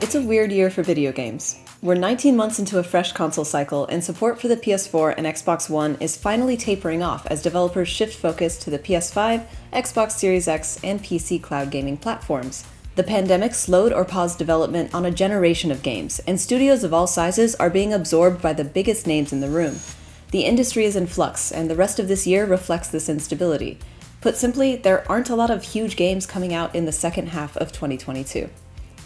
It's a weird year for video games. We're 19 months into a fresh console cycle, and support for the PS4 and Xbox One is finally tapering off as developers shift focus to the PS5, Xbox Series X, and PC cloud gaming platforms. The pandemic slowed or paused development on a generation of games, and studios of all sizes are being absorbed by the biggest names in the room. The industry is in flux, and the rest of this year reflects this instability. Put simply, there aren't a lot of huge games coming out in the second half of 2022.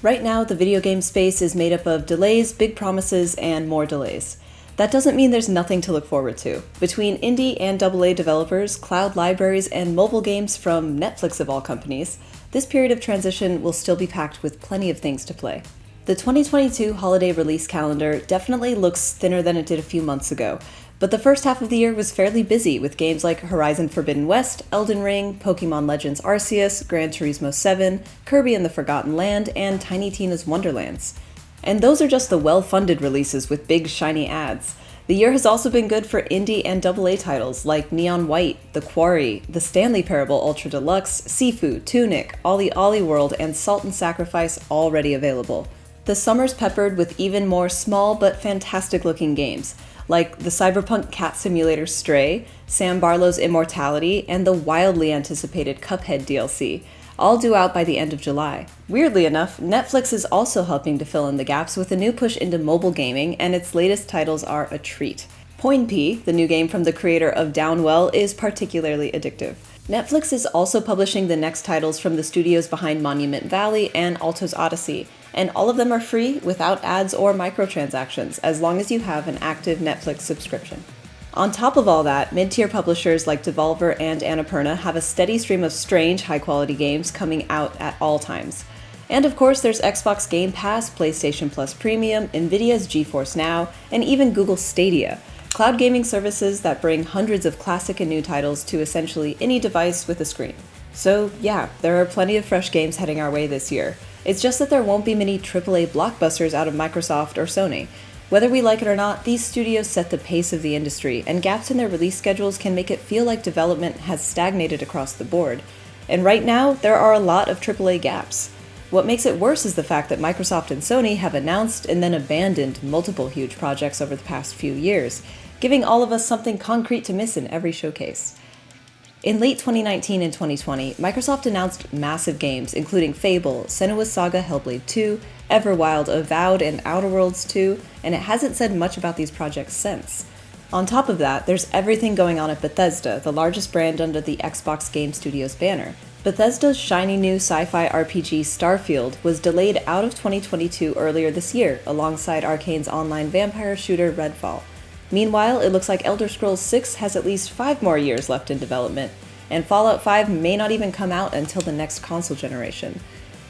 Right now, the video game space is made up of delays, big promises, and more delays. That doesn't mean there's nothing to look forward to. Between indie and AA developers, cloud libraries, and mobile games from Netflix of all companies, this period of transition will still be packed with plenty of things to play. The 2022 holiday release calendar definitely looks thinner than it did a few months ago, but the first half of the year was fairly busy with games like Horizon Forbidden West, Elden Ring, Pokemon Legends Arceus, Gran Turismo 7, Kirby and the Forgotten Land, and Tiny Tina's Wonderlands. And those are just the well-funded releases with big shiny ads. The year has also been good for indie and AA titles like Neon White, The Quarry, The Stanley Parable Ultra Deluxe, Sifu, Tunic, Ollie Ollie World, and Salt and Sacrifice already available. The summer's peppered with even more small but fantastic-looking games, like the cyberpunk cat simulator Stray, Sam Barlow's Immortality, and the wildly anticipated Cuphead DLC, all due out by the end of July. Weirdly enough, Netflix is also helping to fill in the gaps with a new push into mobile gaming, and its latest titles are a treat. Poinpy, the new game from the creator of Downwell, is particularly addictive. Netflix is also publishing the next titles from the studios behind Monument Valley and Alto's Odyssey, and all of them are free without ads or microtransactions as long as you have an active Netflix subscription. On top of all that, mid-tier publishers like Devolver and Annapurna have a steady stream of strange, high-quality games coming out at all times. And of course, there's Xbox Game Pass, PlayStation Plus Premium, Nvidia's GeForce Now, and even Google Stadia, cloud gaming services that bring hundreds of classic and new titles to essentially any device with a screen. So yeah, there are plenty of fresh games heading our way this year. It's just that there won't be many AAA blockbusters out of Microsoft or Sony. Whether we like it or not, these studios set the pace of the industry, and gaps in their release schedules can make it feel like development has stagnated across the board. And right now, there are a lot of AAA gaps. What makes it worse is the fact that Microsoft and Sony have announced and then abandoned multiple huge projects over the past few years, giving all of us something concrete to miss in every showcase. In late 2019 and 2020, Microsoft announced massive games including Fable, Senua's Saga Hellblade 2, Everwild, Avowed, and Outer Worlds 2, and it hasn't said much about these projects since. On top of that, there's everything going on at Bethesda, the largest brand under the Xbox Game Studios banner. Bethesda's shiny new sci-fi RPG Starfield was delayed out of 2022 earlier this year, alongside Arcane's online vampire shooter Redfall. Meanwhile, it looks like Elder Scrolls 6 has at least 5 more years left in development, and Fallout 5 may not even come out until the next console generation.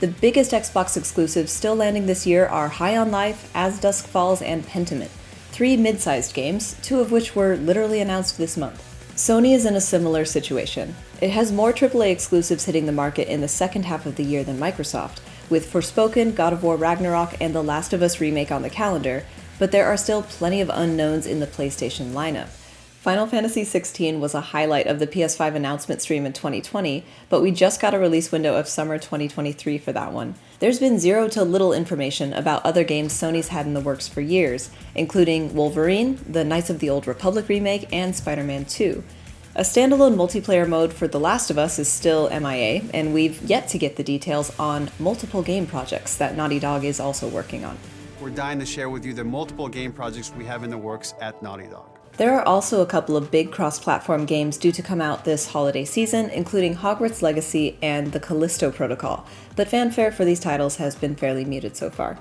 The biggest Xbox exclusives still landing this year are High on Life, As Dusk Falls, and Pentiment, 3 mid-sized games, 2 of which were literally announced this month. Sony is in a similar situation. It has more AAA exclusives hitting the market in the second half of the year than Microsoft, with Forspoken, God of War Ragnarok, and The Last of Us remake on the calendar, but there are still plenty of unknowns in the PlayStation lineup. Final Fantasy XVI was a highlight of the PS5 announcement stream in 2020, but we just got a release window of summer 2023 for that one. There's been zero to little information about other games Sony's had in the works for years, including Wolverine, the Knights of the Old Republic remake, and Spider-Man 2. A standalone multiplayer mode for The Last of Us is still MIA, and we've yet to get the details on multiple game projects that Naughty Dog is also working on. We're dying to share with you the multiple game projects we have in the works at Naughty Dog. There are also a couple of big cross-platform games due to come out this holiday season, including Hogwarts Legacy and the Callisto Protocol, but fanfare for these titles has been fairly muted so far.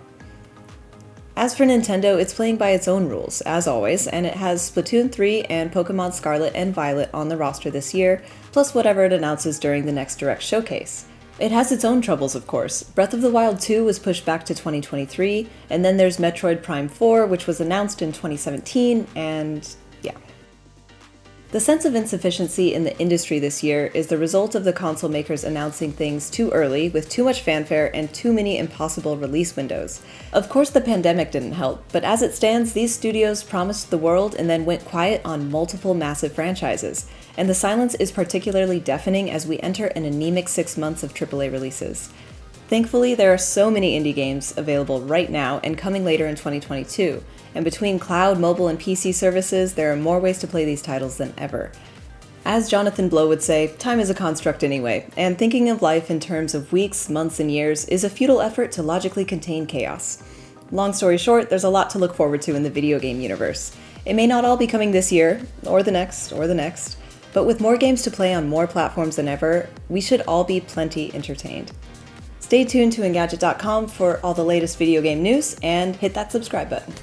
As for Nintendo, it's playing by its own rules, as always, and it has Splatoon 3 and Pokemon Scarlet and Violet on the roster this year, plus whatever it announces during the next Direct Showcase. It has its own troubles, of course. Breath of the Wild 2 was pushed back to 2023, and then there's Metroid Prime 4, which was announced in 2017, and yeah. The sense of insufficiency in the industry this year is the result of the console makers announcing things too early, with too much fanfare and too many impossible release windows. Of course, the pandemic didn't help, but as it stands, these studios promised the world and then went quiet on multiple massive franchises, and the silence is particularly deafening as we enter an anemic 6 months of AAA releases. Thankfully, there are so many indie games available right now and coming later in 2022, and between cloud, mobile, and PC services, there are more ways to play these titles than ever. As Jonathan Blow would say, time is a construct anyway, and thinking of life in terms of weeks, months, and years is a futile effort to logically contain chaos. Long story short, there's a lot to look forward to in the video game universe. It may not all be coming this year, or the next, but with more games to play on more platforms than ever, we should all be plenty entertained. Stay tuned to Engadget.com for all the latest video game news, and hit that subscribe button.